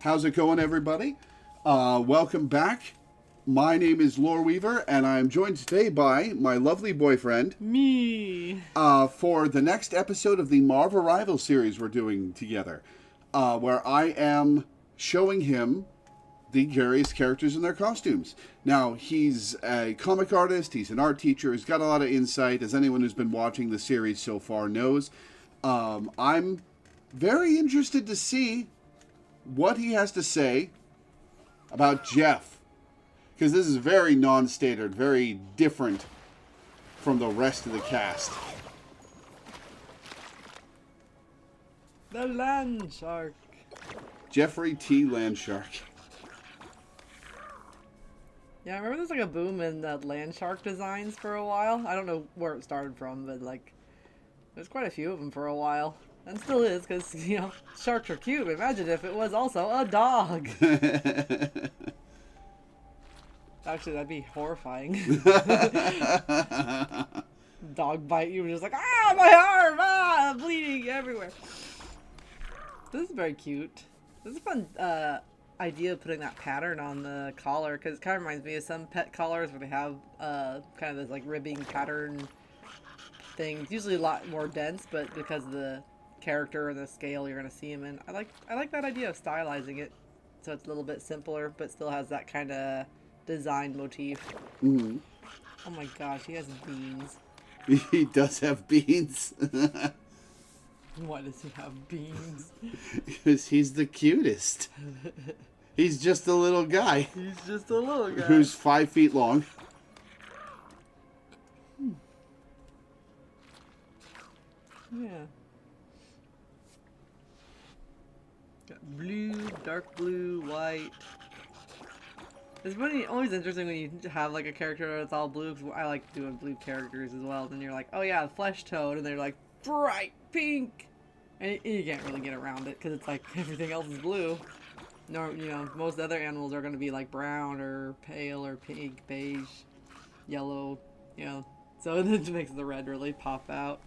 How's it going, everybody? Welcome back. My name is Loreweaver, and I'm joined today by my lovely boyfriend. Me. For the next episode of the Marvel Rival series we're doing together, where I am showing him the various characters in their costumes. Now, he's a comic artist, he's an art teacher, he's got a lot of insight, as anyone who's been watching the series so far knows. I'm very interested to see what he has to say about Jeff, because this is very non-standard, very different from the rest of the cast. The land shark. Jeffrey T. Landshark. Yeah, I remember there's like a boom in land shark designs for a while. I don't know where it started from, but like, there's quite a few of them for a while. And still is, because, you know, sharks are cute. Imagine if it was also a dog. Actually, that'd be horrifying. Dog bite you, and just like, ah, my arm, ah, bleeding everywhere. This is very cute. This is a fun idea of putting that pattern on the collar, because it kind of reminds me of some pet collars where they have kind of this like ribbing pattern thing. It's usually a lot more dense, but because of the character or the scale you're going to see him in, I like that idea of stylizing it so it's a little bit simpler, but still has that kind of design motif. Mm-hmm. Oh my gosh, he has beans. He does have beans. Why does he have beans? Because he's the cutest. He's just a little guy. He's just a little guy. Who's 5 feet long. Yeah. Got blue, dark blue, white. It's funny, always interesting when you have like a character that's all blue, because I like doing blue characters as well. Then you're like, oh yeah, flesh tone, and they're like bright pink, and you can't really get around it because it's like everything else is blue. No, you know, most other animals are going to be like brown or pale or pink, beige, yellow, you know. So it makes the red really pop out.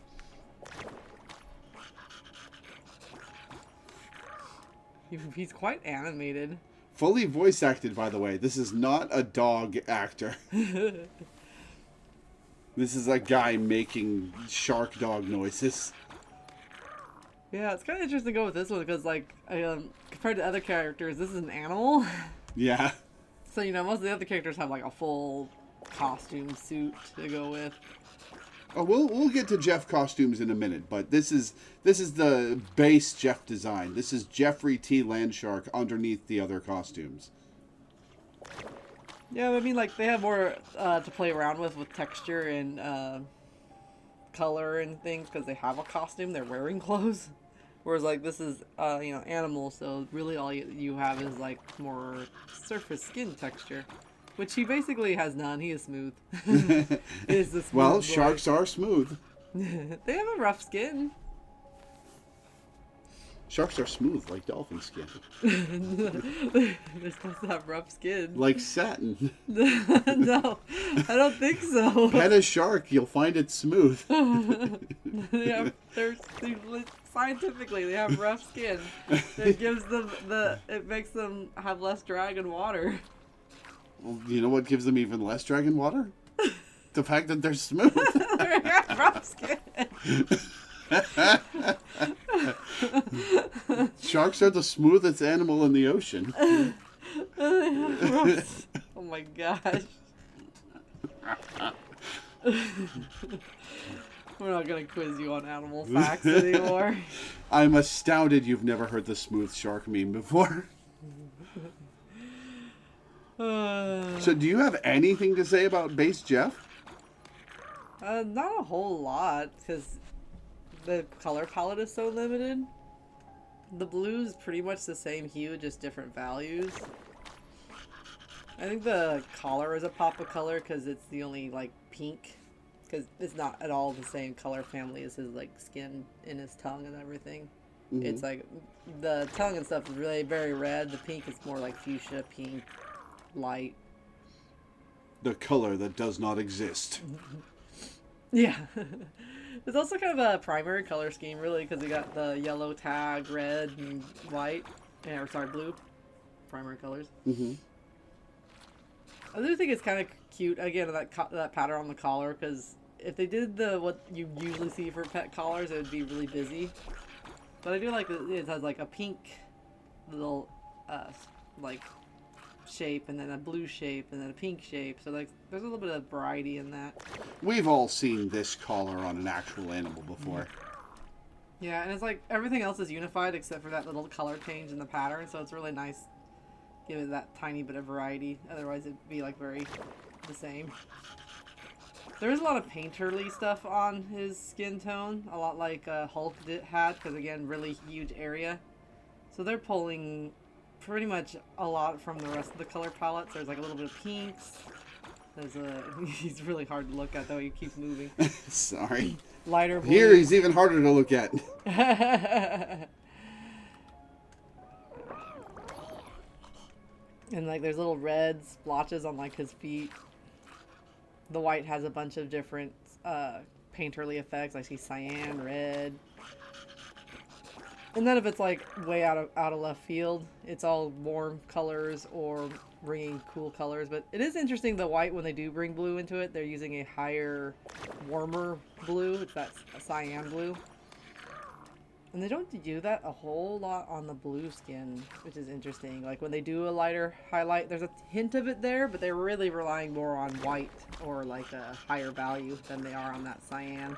He's quite animated. Fully voice acted, by the way. This is not a dog actor. This is a guy making shark dog noises. Yeah, it's kind of interesting to go with this one because, like, compared to other characters, this is an animal. Yeah. So, you know, most of the other characters have, like, a full costume suit to go with. Oh, we'll get to Jeff costumes in a minute, but this is the base Jeff design. This is Jeffrey T. Landshark underneath the other costumes. Yeah, I mean, like, they have more to play around with texture and color and things because they have a costume. They're wearing clothes. Whereas, like, this is, you know, animal, so really all you have is, like, more surface skin texture. Which he basically has none. He is smooth. He is the smooth Well, boy. sharks are smooth. They have a rough skin. Sharks are smooth like dolphin skin. They're supposed to have rough skin. Like satin. No, I don't think so. Pet a shark, you'll find it smooth. Scientifically, they have rough skin. It gives them it makes them have less drag in water. Well, you know what gives them even less dragon water? The fact that they're smooth. They have rough skin. Sharks are the smoothest animal in the ocean. Oh my gosh. We're not gonna quiz you on animal facts anymore. I'm astounded you've never heard the smooth shark meme before. So do you have anything to say about base Jeff? Not a whole lot, because the color palette is so limited. The blue is pretty much the same hue, just different values. I think the collar is a pop of color because it's the only, like, pink. Because it's not at all the same color family as his, like, skin and his tongue and everything. Mm-hmm. It's like, the tongue and stuff is really very red. The pink is more like fuchsia, pink, light. The color that does not exist. Yeah. It's also kind of a primary color scheme, really, because we got the yellow tag, red, and white. Or sorry, blue. primary colors. Mm-hmm. I do think it's kind of cute, again, that pattern on the collar, because if they did what you usually see for pet collars, it would be really busy. But I do like that it has like a pink little like shape, and then a blue shape, and then a pink shape. So like there's a little bit of variety in that. We've all seen this collar on an actual animal before. Yeah, and it's like everything else is unified except for that little color change in the pattern, so it's really nice. Give it that tiny bit of variety. Otherwise, it'd be like very the same. There is a lot of painterly stuff on his skin tone, a lot like Hulk had, because again, really huge area. So they're pulling pretty much a lot from the rest of the color palettes. There's like a little bit of pinks. There's he's really hard to look at though. He keeps moving. Sorry. Lighter blue. Here he's even harder to look at. And like there's little red splotches on like his feet. The white has a bunch of different painterly effects. I see cyan, red. And none of it's like way out of left field. It's all warm colors or bringing cool colors. But it is interesting, the white, when they do bring blue into it, they're using a higher, warmer blue. It's that cyan blue. And they don't do that a whole lot on the blue skin, which is interesting. Like when they do a lighter highlight, there's a hint of it there, but they're really relying more on white or like a higher value than they are on that cyan.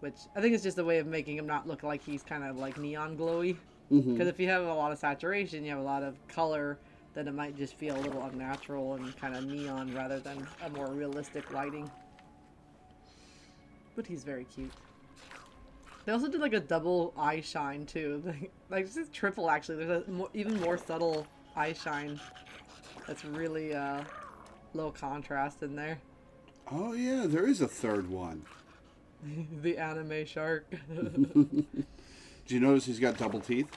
Which I think is just a way of making him not look like he's kind of like neon glowy. Because if you have a lot of saturation, you have a lot of color, then it might just feel a little unnatural and kind of neon rather than a more realistic lighting. But he's very cute. They also did like a double eye shine too. Like just triple actually. There's a even more subtle eye shine that's really low contrast in there. Oh yeah, there is a third one. The anime shark. Do you notice he's got double teeth?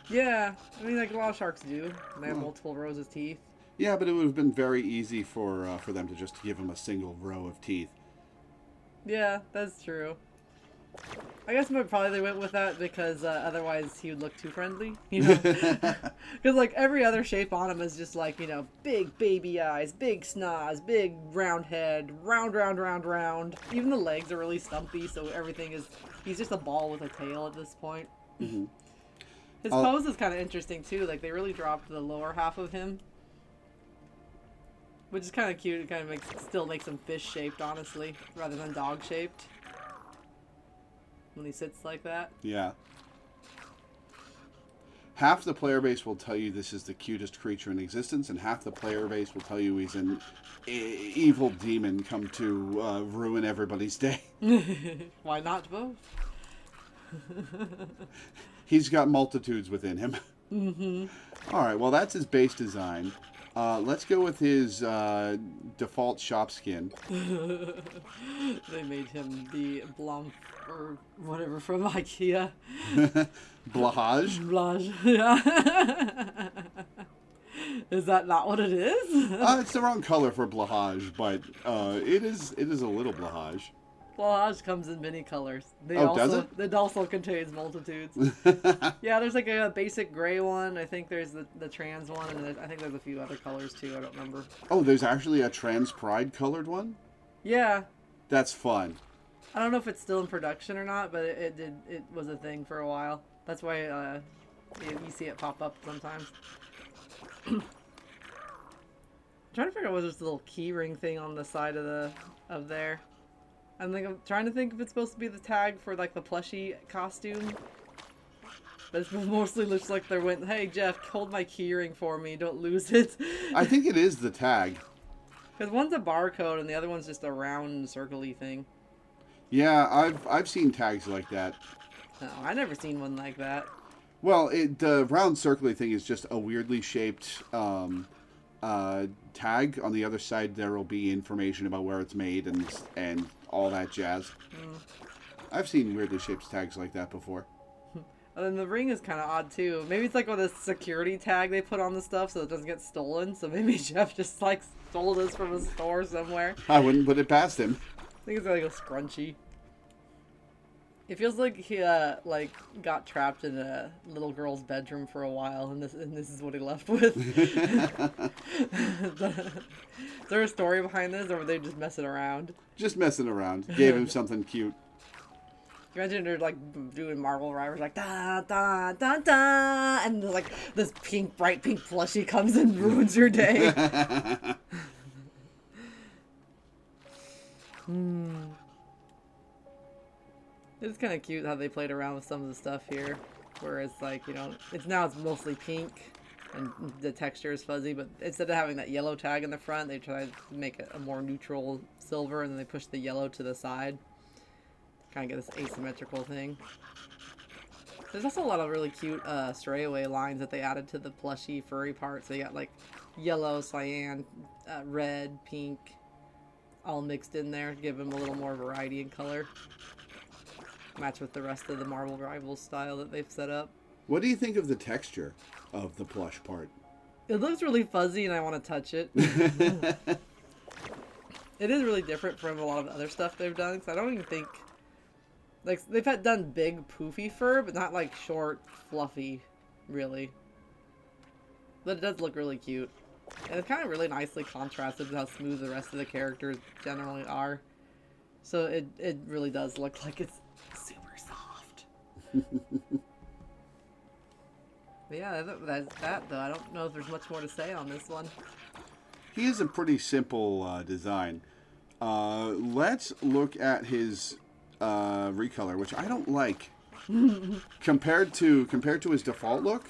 Yeah, I mean like a lot of sharks do. They have multiple rows of teeth. Yeah, but it would have been very easy for them to just give him a single row of teeth. Yeah, that's true. I guess probably they went with that because otherwise he would look too friendly, you know? Because like every other shape on him is just like, you know, big baby eyes, big snoz, big round head, round, round, round, round. Even the legs are really stumpy, so everything is, he's just a ball with a tail at this point. Mm-hmm. His pose is kind of interesting too, like they really dropped the lower half of him. Which is kind of cute, it kind of still makes him fish shaped, honestly, rather than dog shaped. When he sits like that. Yeah. Half the player base will tell you this is the cutest creature in existence, and half the player base will tell you he's an evil demon come to ruin everybody's day. Why not both? He's got multitudes within him. Mm-hmm. All right, well, that's his base design. Let's go with his default shop skin. They made him the Blanc or whatever from IKEA. Blahage? Blage, yeah. Is that not what it is? It's the wrong color for blahage, but it is a little blahage. Blage comes in many colors. Does it? It also contains multitudes. Yeah, there's like a basic gray one. I think there's the trans one, and I think there's a few other colors too. I don't remember. Oh, there's actually a trans pride colored one? Yeah. That's fun. I don't know if it's still in production or not, but it was a thing for a while. That's why you see it pop up sometimes. I'm trying to figure out what's this little key ring thing on the side of there. I'm trying to think if it's supposed to be the tag for like the plushie costume. But it mostly looks like they went, "Hey Jeff, hold my keyring for me, don't lose it." I think it is the tag. Because one's a barcode and the other one's just a round circle-y thing. Yeah, I've seen tags like that. No, I never seen one like that. Well, the round circly thing is just a weirdly shaped tag. On the other side, there will be information about where it's made and all that jazz. I've seen weirdly shaped tags like that before. And then the ring is kind of odd too. Maybe it's like with a security tag they put on the stuff so it doesn't get stolen. So maybe Jeff just like stole this from a store somewhere. I wouldn't put it past him. I think it's like a scrunchie. It feels like he like got trapped in a little girl's bedroom for a while, and this is what he left with. Is there a story behind this, or were they just messing around? Just messing around. Gave him something cute. Imagine they're like doing Marvel Rivals, like da da da da, and like this pink, bright pink plushie comes and ruins your day. It's kind of cute how they played around with some of the stuff here, where it's like, you know, it's mostly pink and the texture is fuzzy, but instead of having that yellow tag in the front, they tried to make it a more neutral silver, and then they pushed the yellow to the side. Kind of get this asymmetrical thing. There's also a lot of really cute stray away lines that they added to the plushy furry part. So you got like yellow, cyan, red, pink, all mixed in there to give them a little more variety in color. Match with the rest of the Marvel Rivals style that they've set up. What do you think of the texture of the plush part? It looks really fuzzy and I want to touch it. It is really different from a lot of other stuff they've done, because I don't even think... Like, they've done big, poofy fur, but not, like, short, fluffy, really. But it does look really cute. And it's kind of really nicely contrasted with how smooth the rest of the characters generally are. So it really does look like it's super soft. But yeah, that's that, though. I don't know if there's much more to say on this one. He is a pretty simple design. Let's look at his... recolor, which I don't like. compared to his default look.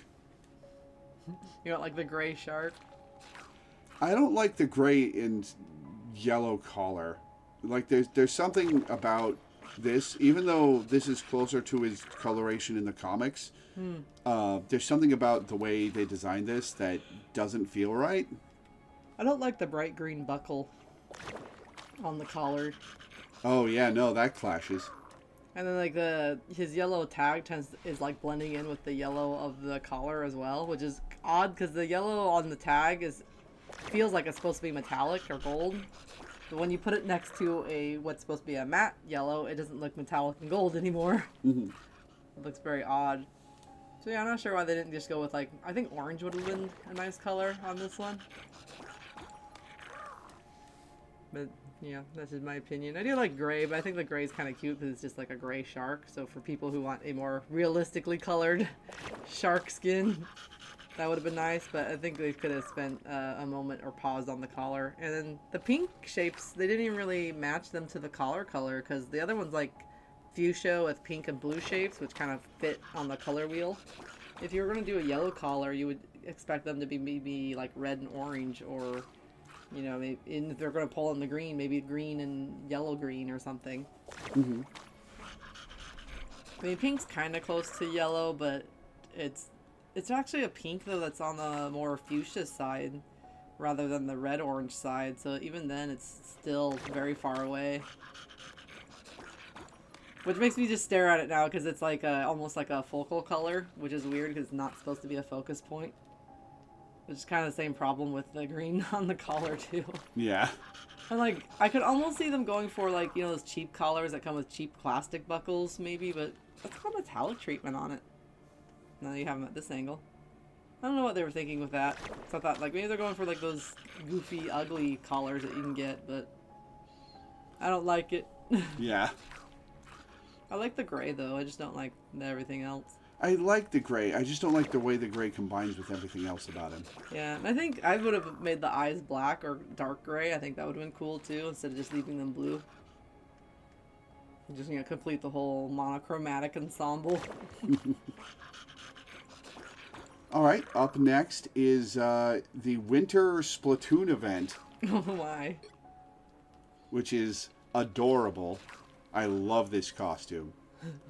You don't like the gray shark? I don't like the gray and yellow collar. Like there's something about this, even though this is closer to his coloration in the comics. There's something about the way they designed this that doesn't feel right. I don't like the bright green buckle on the collar. Oh yeah, no, that clashes. And then like his yellow tag is like blending in with the yellow of the collar as well, which is odd because the yellow on the tag feels like it's supposed to be metallic or gold, but when you put it next to what's supposed to be a matte yellow, it doesn't look metallic and gold anymore. It looks very odd. So yeah, I'm not sure why they didn't just go with, like, I think orange would have been a nice color on this one. But yeah, that's just my opinion. I do like gray, but I think the gray is kind of cute because it's just like a gray shark. So for people who want a more realistically colored shark skin, that would have been nice. But I think they could have spent a moment or paused on the collar. And then the pink shapes, they didn't even really match them to the collar color, because the other one's like fuchsia with pink and blue shapes, which kind of fit on the color wheel. If you were going to do a yellow collar, you would expect them to be maybe like red and orange, or... You know, maybe, and if they're going to pull in the green, maybe green and yellow green or something. I mean, pink's kind of close to yellow, but it's actually a pink, though, that's on the more fuchsia side rather than the red-orange side. So even then, it's still very far away. Which makes me just stare at it now, because it's like almost like a focal color, which is weird because it's not supposed to be a focus point. Which is kind of the same problem with the green on the collar, too. Yeah. And, like, I could almost see them going for, like, you know, those cheap collars that come with cheap plastic buckles, maybe, but that's got metallic treatment on it. Now you have them at this angle. I don't know what they were thinking with that. So I thought, like, maybe they're going for, like, those goofy, ugly collars that you can get, but I don't like it. Yeah. I like the gray, though. I just don't like everything else. I like the gray. I just don't like the way the gray combines with everything else about him. Yeah, and I think I would have made the eyes black or dark gray. I think that would have been cool, too, instead of just leaving them blue. Just, you know, complete the whole monochromatic ensemble. All right, up next is the Winter Splatoon event. Oh, my. Which is adorable. I love this costume.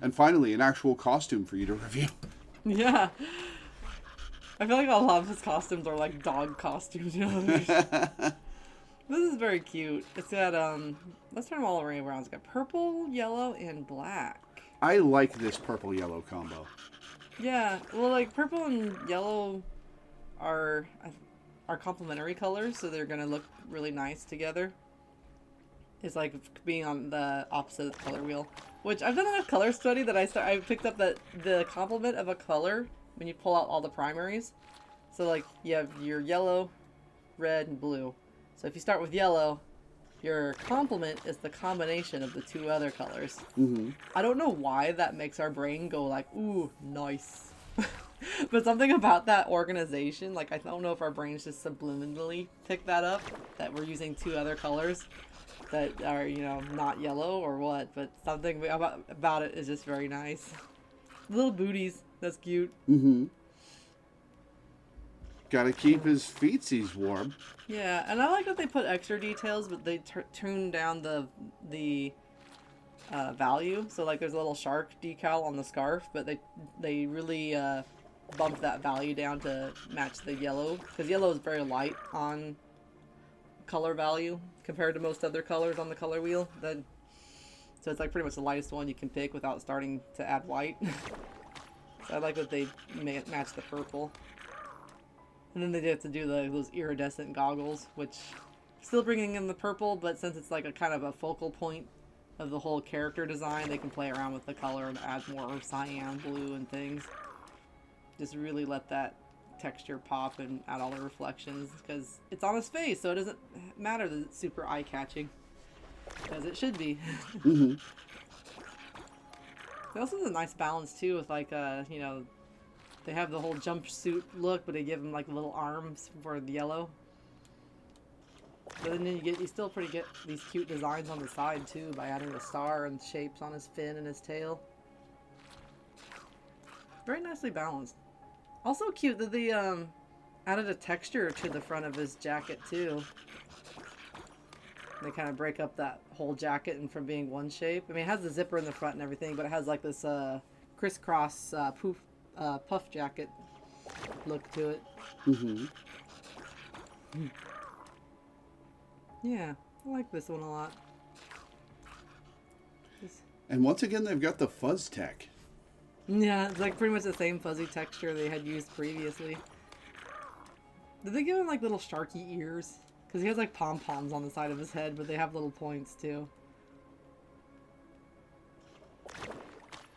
And finally, an actual costume for you to review. Yeah. I feel like a lot of his costumes are like dog costumes, you know what I mean? This is very cute. It's got, let's turn them all around. It's got purple, yellow, and black. I like this purple-yellow combo. Yeah, well, like, purple and yellow are complementary colors, so they're gonna look really nice together. It's like being on the opposite color wheel. Which I've done enough color study that I picked up that the complement of a color when you pull out all the primaries. So like you have your yellow, red, and blue. So if you start with yellow, your complement is the combination of the two other colors. Mm-hmm. I don't know why that makes our brain go like, ooh, nice. But something about that organization, like I don't know if our brains just subliminally pick that up, that we're using two other colors that are, you know, not yellow or what, but something about it is just very nice. Little booties, that's cute. Mm-hmm. Gotta keep his feetsies warm. Yeah, and I like that they put extra details, but they tune down the value. So like there's a little shark decal on the scarf, but they really bump that value down to match the yellow, because yellow is very light on color value compared to most other colors on the color wheel. So it's like pretty much the lightest one you can pick without starting to add white. So I like that they match the purple. And then they have to do those iridescent goggles, which still bringing in the purple, but since it's like a kind of a focal point of the whole character design, they can play around with the color and add more cyan blue and things. Just really let that texture pop and add all the reflections, because it's on his face, so it doesn't matter that it's super eye-catching, because it should be. Mm-hmm. It also has a nice balance too with like you know, they have the whole jumpsuit look, but they give him like little arms for the yellow. But then you still get these cute designs on the side too by adding the star and shapes on his fin and his tail. Very nicely balanced. Also cute that they added a texture to the front of his jacket too. They kind of break up that whole jacket and from being one shape. I mean, it has the zipper in the front and everything, but it has like this crisscross puff jacket look to it. Mm-hmm. Yeah, I like this one a lot. And once again, they've got the fuzz tech. Yeah, it's like pretty much the same fuzzy texture they had used previously. Did they give him like little sharky ears? Because he has like pom-poms on the side of his head, but they have little points too.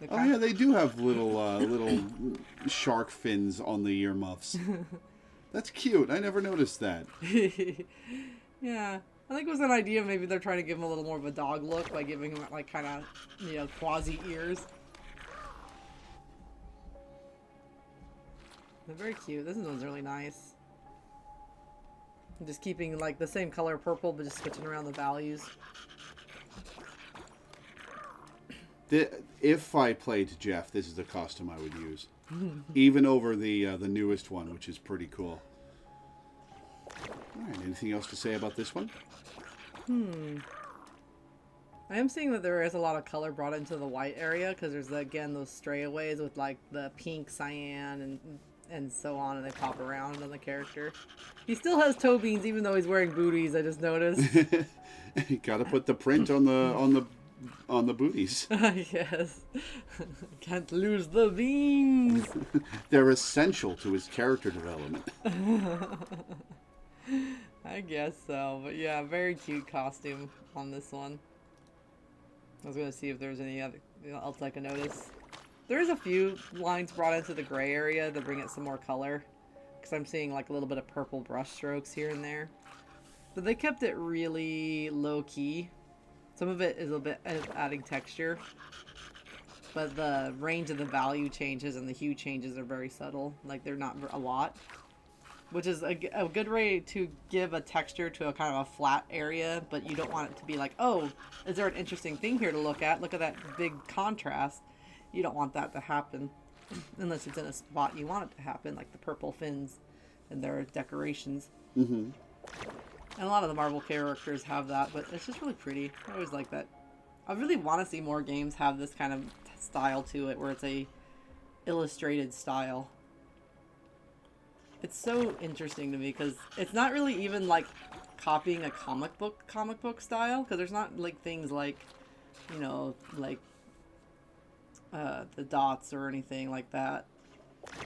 Oh yeah, they do have little shark fins on the earmuffs. That's cute. I never noticed that. Yeah, I think it was an idea. Maybe they're trying to give him a little more of a dog look by giving him like kind of, you know, quasi ears. They're very cute. This one's really nice. I'm just keeping like the same color purple, but just switching around the values. If I played Jeff, this is the costume I would use, even over the newest one, which is pretty cool. All right, anything else to say about this one? I am seeing that there is a lot of color brought into the white area, because there's again those strayaways with like the pink, cyan, and so on, and they pop around on the character. He still has toe beans even though he's wearing booties. I just noticed. Got to put the print on the booties. Yes. Can't lose the beans. They're essential to his character development. I guess so, but yeah, very cute costume on this one. I was gonna see if there's any other else I can notice. There's a few lines brought into the gray area to bring it some more color, because I'm seeing like a little bit of purple brush strokes here and there. But they kept it really low key. Some of it is a bit adding texture, but the range of the value changes and the hue changes are very subtle. Like they're not a lot, which is a good way to give a texture to a kind of a flat area, but you don't want it to be like, oh, is there an interesting thing here to look at? Look at that big contrast. You don't want that to happen unless it's in a spot you want it to happen, like the purple fins and their decorations. Mm-hmm. And a lot of the Marvel characters have that, but it's just really pretty. I always like that. I really want to see more games have this kind of style to it, where it's a illustrated style. It's so interesting to me, because it's not really even like copying a comic book style, because there's not like things like, you know, like the dots or anything like that,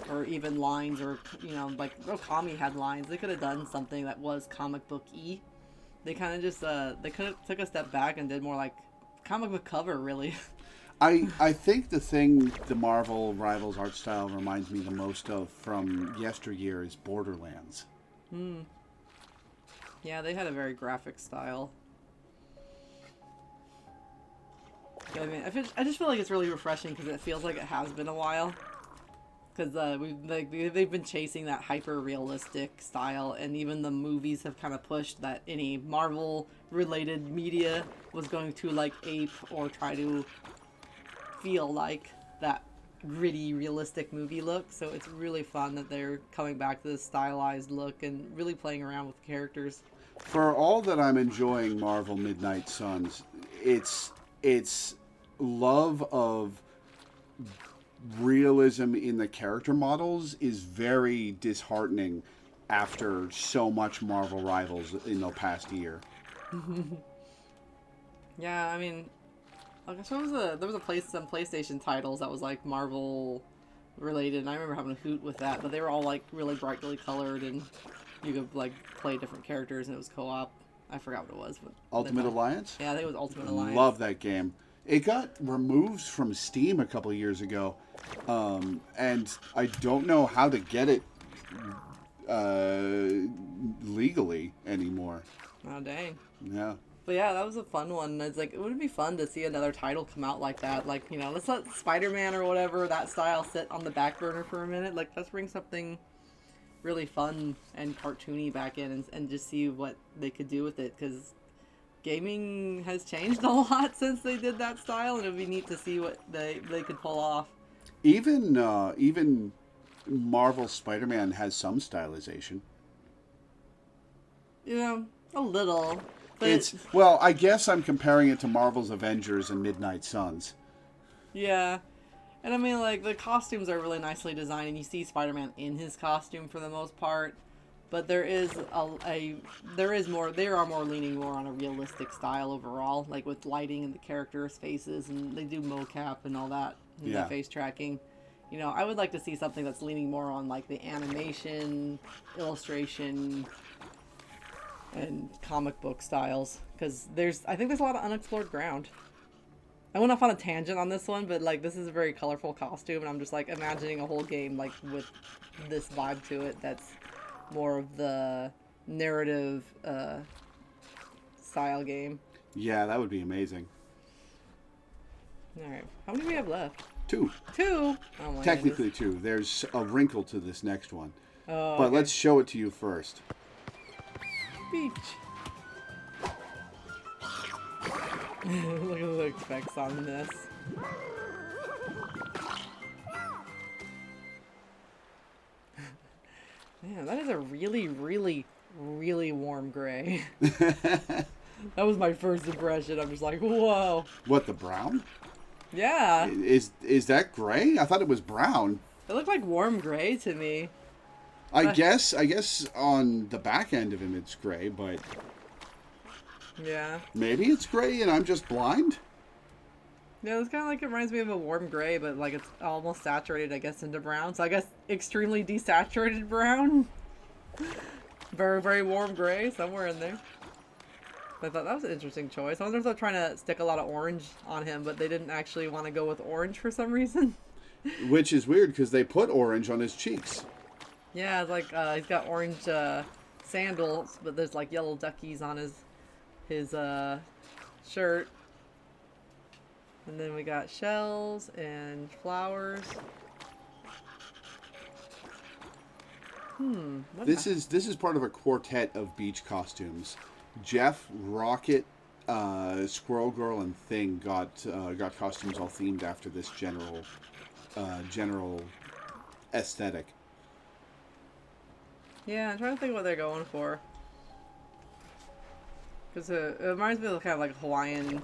or even lines, or, you know, like Okami had lines. They could have done something that was comic book-y, They kind of just they kind of took a step back and did more like comic book cover, really. I think the thing the Marvel Rivals art style reminds me the most of from yesteryear is Borderlands. Hmm. Yeah, they had a very graphic style. I mean, I just feel like it's really refreshing because it feels like it has been a while. Because they've been chasing that hyper realistic style, and even the movies have kind of pushed that any Marvel related media was going to like ape or try to feel like that gritty, realistic movie look. So it's really fun that they're coming back to this stylized look and really playing around with the characters. For all that I'm enjoying Marvel Midnight Suns, its love of realism in the character models is very disheartening after so much Marvel Rivals in the past year. Yeah, I mean, I guess there was some PlayStation titles that was like Marvel related, and I remember having a hoot with that. But they were all like really brightly colored, and you could like play different characters, and it was co-op. I forgot what it was, but Ultimate Alliance? Yeah, I think it was Ultimate Alliance. Love that game. It got removed from Steam a couple of years ago, and I don't know how to get it legally anymore. Oh dang. Yeah. But yeah, that was a fun one. It's like, it would be fun to see another title come out like that. Like, you know, let's let Spider-Man or whatever, that style, sit on the back burner for a minute. Like, let's bring something really fun and cartoony back in and just see what they could do with it. Because gaming has changed a lot since they did that style, and it would be neat to see what they could pull off. Even Marvel Spider-Man has some stylization. You know, a little. But well, I guess I'm comparing it to Marvel's Avengers and Midnight Suns. Yeah. And I mean, like, the costumes are really nicely designed, and you see Spider-Man in his costume for the most part. But they are more leaning more on a realistic style overall, like with lighting and the characters' faces, and they do mocap and all that, and the face tracking. You know, I would like to see something that's leaning more on like the animation, illustration, and comic book styles, because I think there's a lot of unexplored ground. I went off on a tangent on this one, but like, this is a very colorful costume, and I'm just like imagining a whole game like with this vibe to it that's more of the narrative style game. Yeah, that would be amazing. Alright, how many do we have left? 2. Oh my Technically goodness. 2. There's a wrinkle to this next one. Oh, but okay. let's show it to you first. Beach. Look at the effects on this. Man, that is a really, really, really warm gray. That was my first impression. I'm just like, whoa. What, the brown? Yeah. Is that gray? I thought it was brown. It looked like warm gray to me. I guess on the back end of him it's gray, but Yeah. maybe it's gray and I'm just blind? Yeah, it's kind of like, it reminds me of a warm gray, but like it's almost saturated, I guess, into brown. So I guess extremely desaturated brown. Very, very warm gray, somewhere in there. But I thought that was an interesting choice. I wonder if they're trying to stick a lot of orange on him, but they didn't actually want to go with orange for some reason. Which is weird because they put orange on his cheeks. Yeah, it's like he's got orange sandals, but there's like yellow duckies on his shirt. And then we got shells and flowers. This is part of a quartet of beach costumes. Jeff, Rocket, Squirrel Girl, and Thing got costumes all themed after this general aesthetic. Yeah, I'm trying to think what they're going for. Because it reminds me of kind of like Hawaiian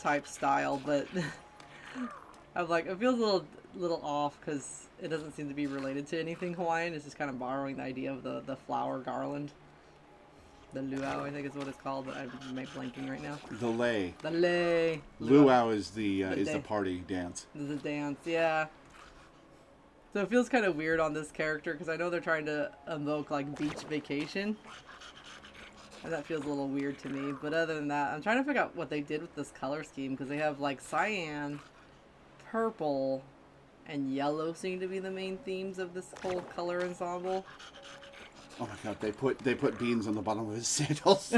type style, but I'm like, it feels a little off because it doesn't seem to be related to anything Hawaiian. It's just kind of borrowing the idea of the flower garland. The luau, I think is what it's called, but I'm blanking right now. The lei. The lei. Luau is the day. party dance. The dance, yeah. So it feels kind of weird on this character because I know they're trying to evoke like beach vacation. And that feels a little weird to me. But other than that, I'm trying to figure out what they did with this color scheme, because they have like cyan, purple, and yellow seem to be the main themes of this whole color ensemble. Oh my god, they put beans on the bottom of his sandals.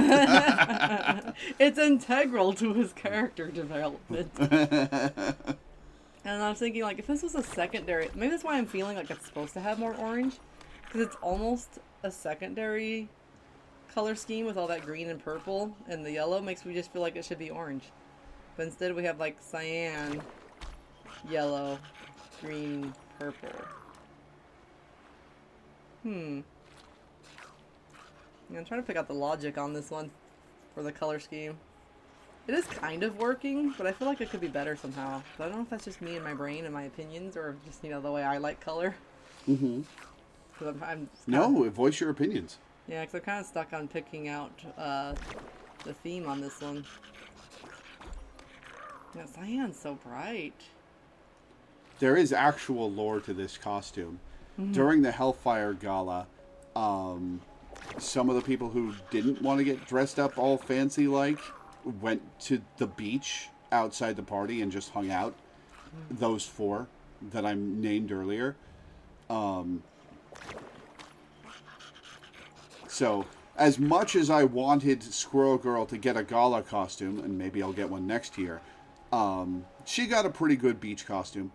It's integral to his character development. And I was thinking, like, if this was a secondary, maybe that's why I'm feeling like it's supposed to have more orange, because it's almost a secondary color scheme with all that green and purple, and the yellow makes me just feel like it should be orange. But instead we have like cyan, yellow, green, purple. Yeah, I'm trying to pick out the logic on this one for the color scheme. It is kind of working, but I feel like it could be better somehow. But I don't know if that's just me and my brain and my opinions, or just, you know, the way I like color. Mm-hmm. No, voice your opinions. Yeah, because I'm kind of stuck on picking out the theme on this one. Yeah, cyan's so bright. There is actual lore to this costume. Mm-hmm. During the Hellfire Gala, some of the people who didn't want to get dressed up all fancy-like went to the beach outside the party and just hung out. Mm-hmm. Those 4 that I named earlier. So, as much as I wanted Squirrel Girl to get a gala costume, and maybe I'll get one next year, she got a pretty good beach costume.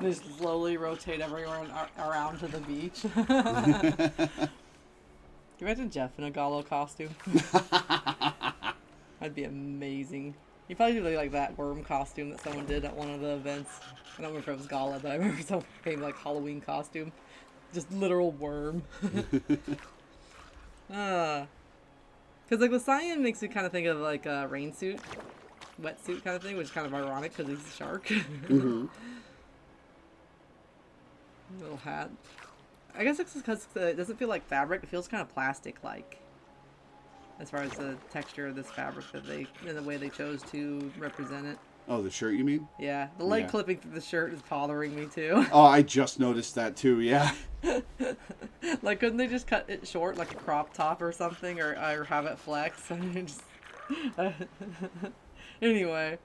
They slowly rotate everyone around to the beach. Can you imagine Jeff in a gala costume? That'd be amazing. He'd probably do like that worm costume that someone did at one of the events. I don't remember if it was gala, but I remember someone came like Halloween costume. Just literal worm. Because like the cyan makes me kind of think of like a rain suit, wetsuit kind of thing, which is kind of ironic because he's a shark. Mm-hmm. Little hat. I guess it's because it doesn't feel like fabric. It feels kind of plastic-like. As far as the texture of this fabric that they, and the way they chose to represent it. Oh, the shirt you mean? Yeah, the leg clipping through the shirt is bothering me too. Oh, I just noticed that too, yeah. Like, couldn't they just cut it short, like a crop top or something, or have it flex? Anyway.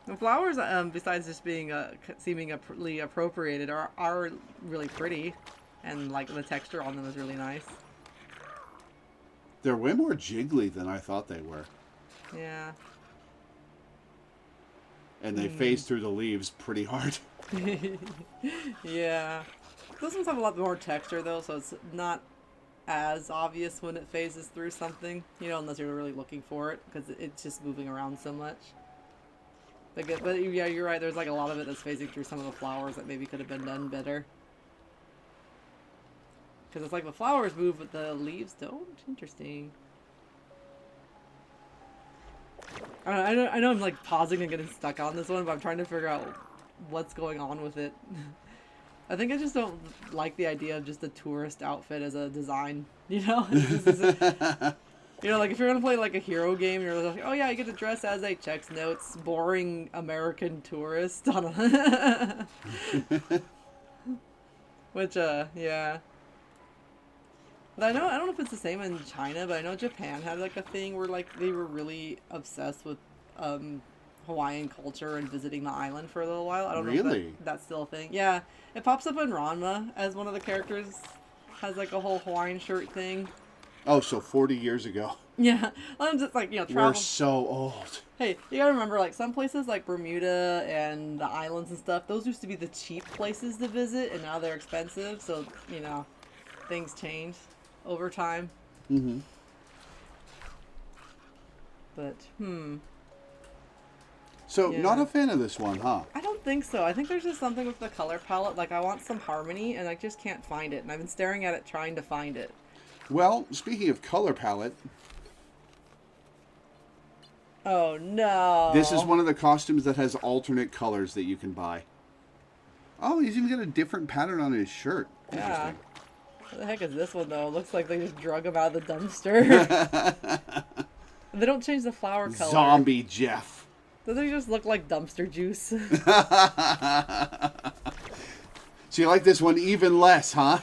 The flowers, besides just being seemingly appropriated, are really pretty, and like the texture on them is really nice. They're way more jiggly than I thought they were. Yeah. And they phase through the leaves pretty hard. Yeah. Those ones have a lot more texture though, so it's not as obvious when it phases through something, you know, unless you're really looking for it, because it's just moving around so much. But yeah, you're right, there's like a lot of it that's phasing through some of the flowers that maybe could have been done better. Because it's like the flowers move, but the leaves don't? Interesting. I know I'm like pausing and getting stuck on this one, but I'm trying to figure out what's going on with it. I think I just don't like the idea of just a tourist outfit as a design, you know? You know, like if you're gonna play like a hero game, you're like, oh yeah, you get to dress as a checks notes boring American tourist on a which yeah. But I don't know if it's the same in China, but I know Japan had like a thing where like they were really obsessed with Hawaiian culture and visiting the island for a little while. I don't know if that's still a thing. Yeah, it pops up in Ranma as one of the characters has like a whole Hawaiian shirt thing. Oh, so 40 years ago. Yeah, I'm just like, you know, travel. We're so old. Hey, you gotta remember, like, some places like Bermuda and the islands and stuff, those used to be the cheap places to visit, and now they're expensive, so, you know, things change over time. Mm-hmm. But, So, yeah. Not a fan of this one, huh? I don't think so. I think there's just something with the color palette, like, I want some harmony, and I just can't find it, and I've been staring at it trying to find it. Well, speaking of color palette... Oh, no. This is one of the costumes that has alternate colors that you can buy. Oh, he's even got a different pattern on his shirt. Yeah. What the heck is this one, though? It looks like they just drug him out of the dumpster. They don't change the flower color. Zombie Jeff. Doesn't he just look like dumpster juice? So you like this one even less, huh?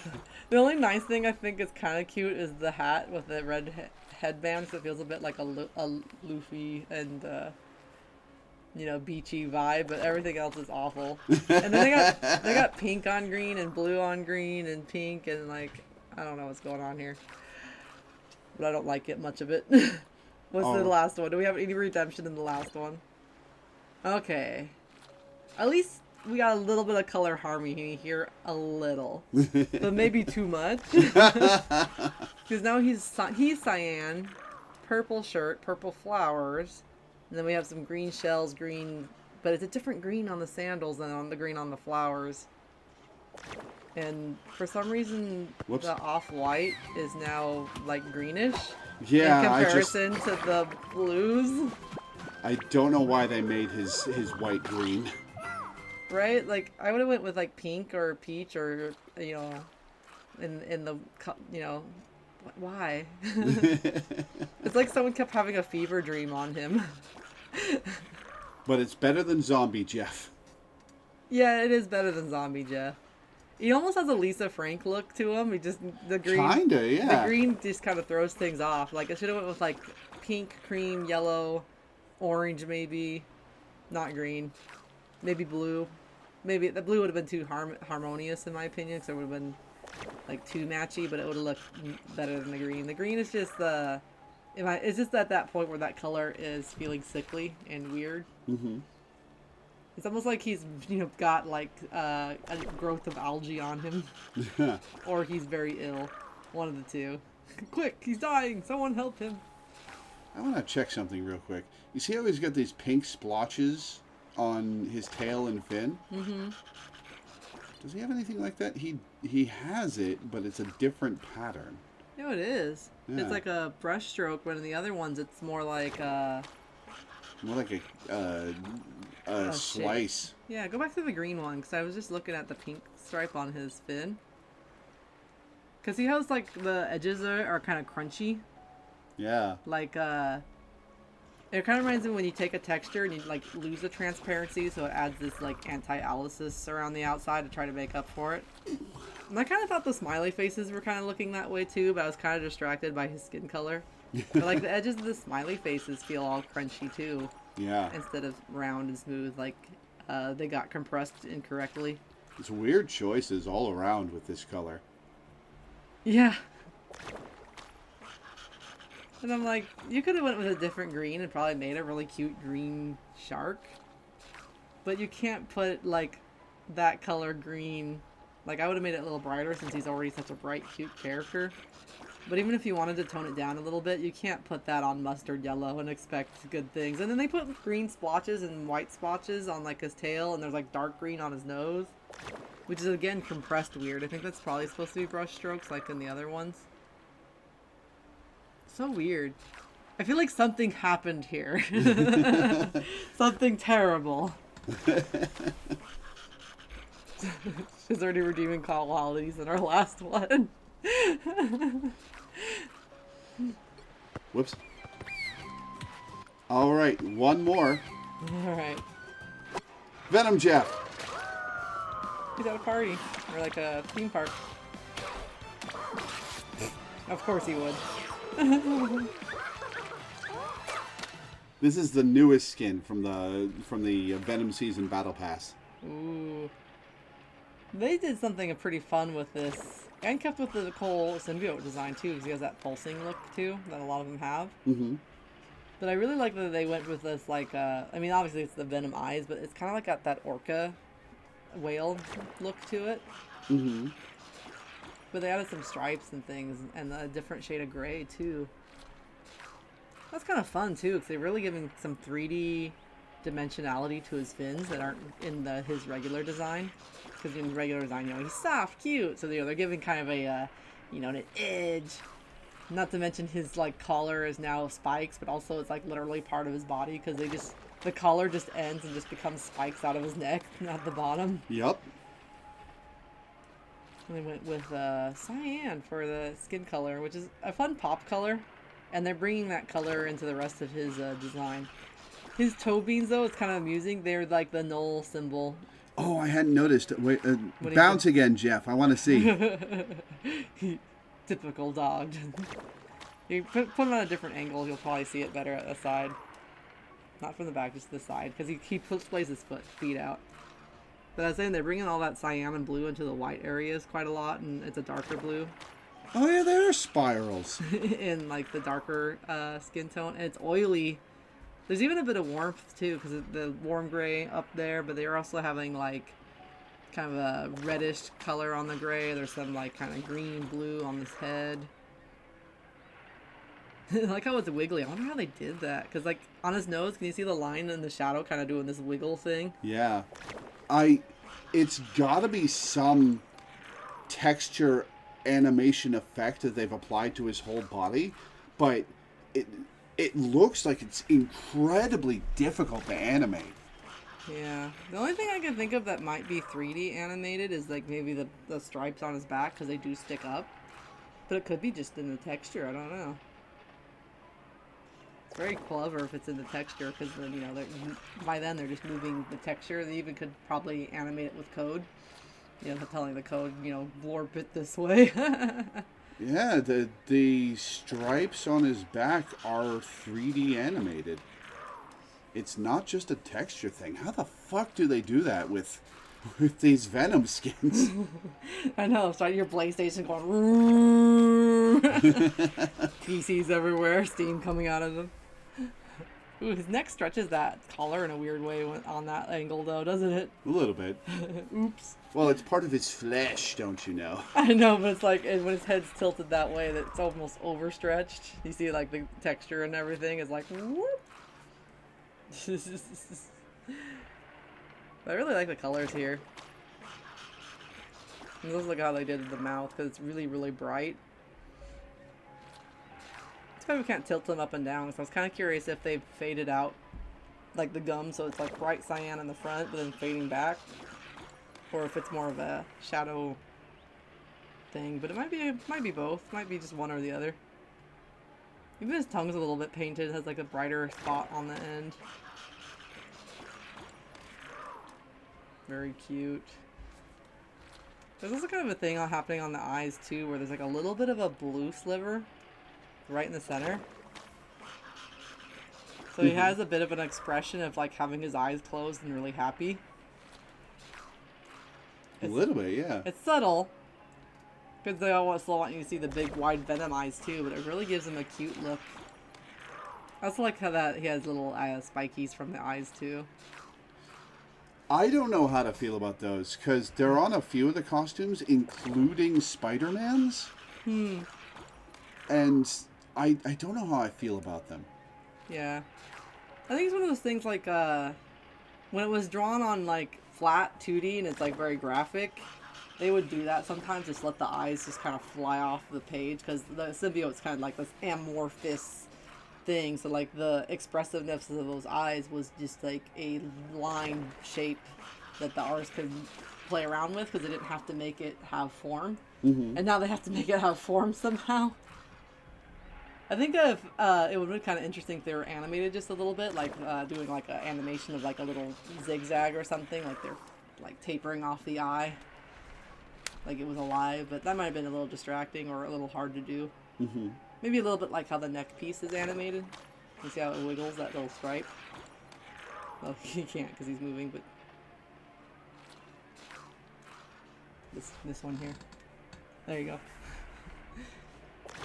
The only nice thing I think is kind of cute is the hat with the red headband, so it feels a bit like a Luffy and beachy vibe, but everything else is awful. And then they got pink on green and blue on green and pink and like I don't know what's going on here, but I don't like it much of it. What's the last one? Do we have any redemption in the last one? Okay, at least we got a little bit of color harmony here, a little, but maybe too much. Because now he's cyan, purple shirt, purple flowers. And then we have some green shells, green, but it's a different green on the sandals than on the green on the flowers. And for some reason, the off-white is now like greenish. Yeah, in comparison to the blues. I don't know why they made his white green. Right? Like I would have went with like pink or peach or in the why? It's like someone kept having a fever dream on him. But it's better than Zombie Jeff. Yeah, it is better than Zombie Jeff. He almost has a Lisa Frank look to him. He just the green, kinda, yeah. The green just kind of throws things off. Like I should have went with like pink, cream, yellow, orange, maybe, not green, maybe blue. Maybe the blue would have been too harmonious in my opinion, because it would have been like too matchy. But it would have looked better than the green. The green is just it's just at that point where that color is feeling sickly and weird. Mm-hmm. It's almost like he's, got like a growth of algae on him, or he's very ill. One of the two. Quick, he's dying! Someone help him! I want to check something real quick. You see how he's got these pink splotches on his tail and fin? Mm-hmm. Does he have anything like that? He has it, but it's a different pattern. No, it is. Yeah. It's like a brush stroke, but in the other ones, it's more like more like a slice. Shape. Yeah, go back to the green one, because I was just looking at the pink stripe on his fin. Because he has, like, the edges are kind of crunchy. Yeah. Like, it kind of reminds me when you take a texture and you, like, lose the transparency, so it adds this, like, anti-aliasis around the outside to try to make up for it. And I kind of thought the smiley faces were kind of looking that way, too, but I was kind of distracted by his skin color. But, like, the edges of the smiley faces feel all crunchy, too. Yeah. Instead of round and smooth, like, they got compressed incorrectly. It's weird choices all around with this color. Yeah. And I'm like, you could have went with a different green and probably made a really cute green shark. But you can't put, like, that color green. Like, I would have made it a little brighter since he's already such a bright, cute character. But even if you wanted to tone it down a little bit, you can't put that on mustard yellow and expect good things. And then they put green splotches and white splotches on, like, his tail, and there's, like, dark green on his nose. Which is, again, compressed weird. I think that's probably supposed to be brush strokes, like in the other ones. So weird. I feel like something happened here. Something terrible. She's already redeeming qualities in our last one. Whoops. All right, one more. All right. Venom Jeff. He's at a party, or like a theme park. Of course he would. This is the newest skin from the Venom Season Battle Pass. Ooh. They did something pretty fun with this, and kept with the whole symbiote design too, because he has that pulsing look too that a lot of them have. Mm-hmm. But I really like that they went with this, like, I mean, obviously it's the Venom eyes, but it's kind of like got that orca whale look to it. Mm-hmm. But they added some stripes and things, and a different shade of gray too. That's kind of fun too, because they're really giving some 3D dimensionality to his fins that aren't in his regular design. Because in regular design, he's soft, cute, so they're giving kind of a, an edge. Not to mention his, like, collar is now spikes, but also it's, like, literally part of his body, because the collar just ends and just becomes spikes out of his neck, not the bottom. Yep. And they went with cyan for the skin color, which is a fun pop color. And they're bringing that color into the rest of his design. His toe beans, though, it's kind of amusing. They're like the null symbol. Oh, I hadn't noticed. Wait, When bounce again, Jeff. I want to see. Typical dog. You put him on a different angle, you'll probably see it better at the side. Not from the back, just the side, because he plays his feet out. But I was saying they're bringing all that cyan and blue into the white areas quite a lot, and it's a darker blue Oh yeah, there are spirals. in like the darker skin tone, and it's oily. There's even a bit of warmth too, because of the warm gray up there, but they're also having like kind of a reddish color on the gray. There's some like kind of green blue on this head. I like how it's wiggly. I wonder how they did that, because like on his nose, can you see the line and the shadow kind of doing this wiggle thing? Yeah, it's gotta be some texture animation effect that they've applied to his whole body, but it looks like it's incredibly difficult to animate. Yeah. The only thing I can think of that might be 3D animated is like maybe the stripes on his back, because they do stick up. But it could be just in the texture. I don't know. It's very clever if it's in the texture, because then, you know, by then they're just moving the texture. They even could probably animate it with code. You know, telling the code, you know, warp it this way. Yeah, the stripes on his back are 3D animated. It's not just a texture thing. How the fuck do they do that with these Venom skins? I know, it's like your PlayStation going PCs everywhere, steam coming out of them. Ooh, his neck stretches that collar in a weird way on that angle, though, doesn't it? A little bit. Oops. Well, it's part of his flesh, don't you know? I know, but it's like when his head's tilted that way, that it's almost overstretched. You see, like the texture and everything is like whoop. I really like the colors here. And let's look how they did the mouth, because it's really, really bright. That's why we can't tilt them up and down, so I was kind of curious if they've faded out like the gum, so it's like bright cyan in the front, but then fading back. Or if it's more of a shadow thing, but it might be both. It might be just one or the other. Even his tongue's a little bit painted, it has like a brighter spot on the end. Very cute. There's also kind of a thing happening on the eyes too, where there's like a little bit of a blue sliver right in the center. So he has a bit of an expression of like having his eyes closed and really happy. A little bit, yeah. It's subtle, because they always want you to see the big wide Venom eyes too, but it really gives him a cute look. I also like how that he has little spikies from the eyes too. I don't know how to feel about those, because they're on a few of the costumes, including Spider-Man's. And I don't know how I feel about them. Yeah. I think it's one of those things like, when it was drawn on like flat 2D and it's like very graphic, they would do that sometimes, just let the eyes just kind of fly off the page, because the symbiote's kind of like this amorphous thing, so like the expressiveness of those eyes was just like a line shape that the artist could play around with, because they didn't have to make it have form. And now they have to make it have form somehow. I think if it would be kind of interesting if they were animated just a little bit, like doing like an animation of like a little zigzag or something, like they're like tapering off the eye, like it was alive. But that might have been a little distracting or a little hard to do. Maybe a little bit like how the neck piece is animated. You see how it wiggles, that little stripe? Well, he can't because he's moving, but this one here. There you go.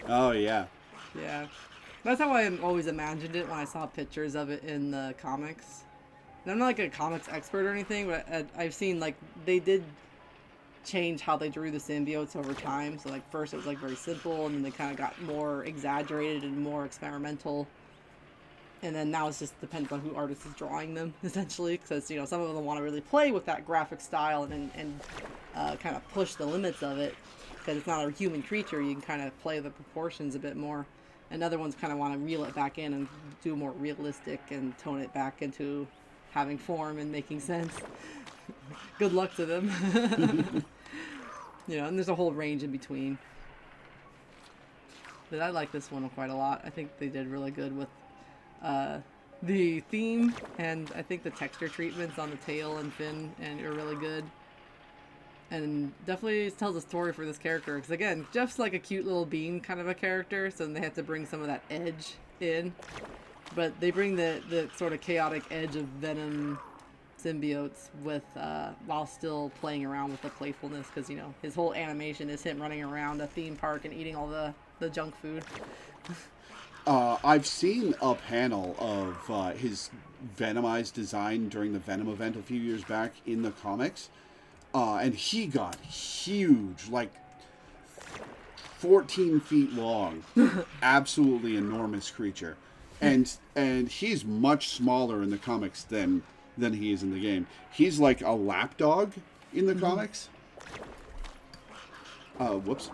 Oh, yeah. Yeah. That's how I always imagined it when I saw pictures of it in the comics. And I'm not like a comics expert or anything, but I've seen like they did change how they drew the symbiotes over time. So like first it was like very simple, and then they kind of got more exaggerated and more experimental. And then now it just depends on who artist is drawing them, essentially, because, you know, some of them want to really play with that graphic style and kind of push the limits of it, because it's not a human creature. You can kind of play the proportions a bit more. And other ones kind of want to reel it back in and do more realistic and tone it back into having form and making sense. Good luck to them. You know, and there's a whole range in between. But I like this one quite a lot. I think they did really good with The theme and I think the texture treatments on the tail and fin and are really good. And definitely tells a story for this character. Because again, Jeff's like a cute little bean kind of a character, so they have to bring some of that edge in. But they bring the sort of chaotic edge of Venom symbiotes with while still playing around with the playfulness. Because, you know, his whole animation is him running around a theme park and eating all the junk food. I've seen a panel of his Venomized design during the Venom event a few years back in the comics. And he got huge, like 14 feet long. Absolutely enormous creature. And he's much smaller in the comics than he is in the game. He's like a lapdog in the comics. Whoops.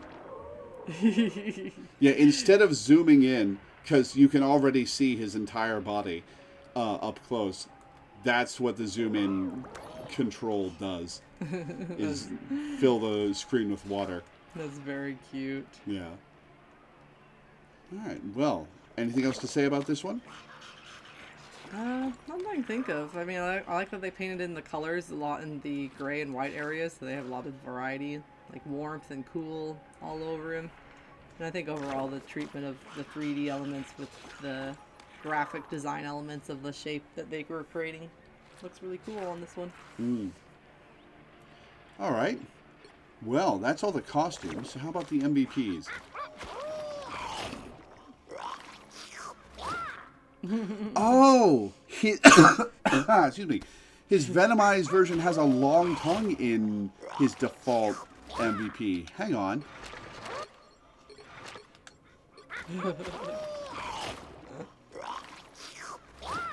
Yeah, instead of zooming in, because you can already see his entire body up close, that's what the zoom in control does, is fill the screen with water. That's very cute. Yeah. All right, well, anything else to say about this one? Not that I can think of. I mean, I like that they painted in the colors a lot in the gray and white areas, so they have a lot of variety, like warmth and cool all over him. And I think overall the treatment of the 3D elements with the graphic design elements of the shape that they were creating looks really cool on this one. All right. Well, that's all the costumes. So how about the MVPs? Oh! Excuse me. His Venomized version has a long tongue in his default MVP. Hang on.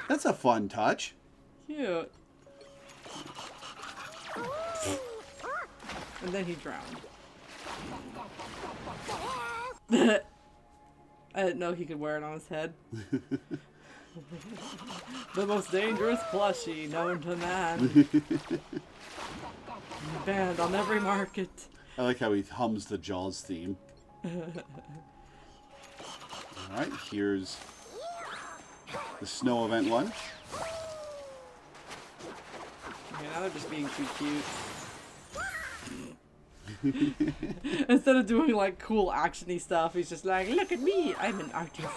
That's a fun touch. Cute. And then he drowned. I didn't know he could wear it on his head. The most dangerous plushie known to man. Banned on every market. I like how he hums the Jaws theme. Alright, here's the snow event one. Okay, now they're just being too cute. Instead of doing like cool actiony stuff, he's just like, look at me, I'm an artist.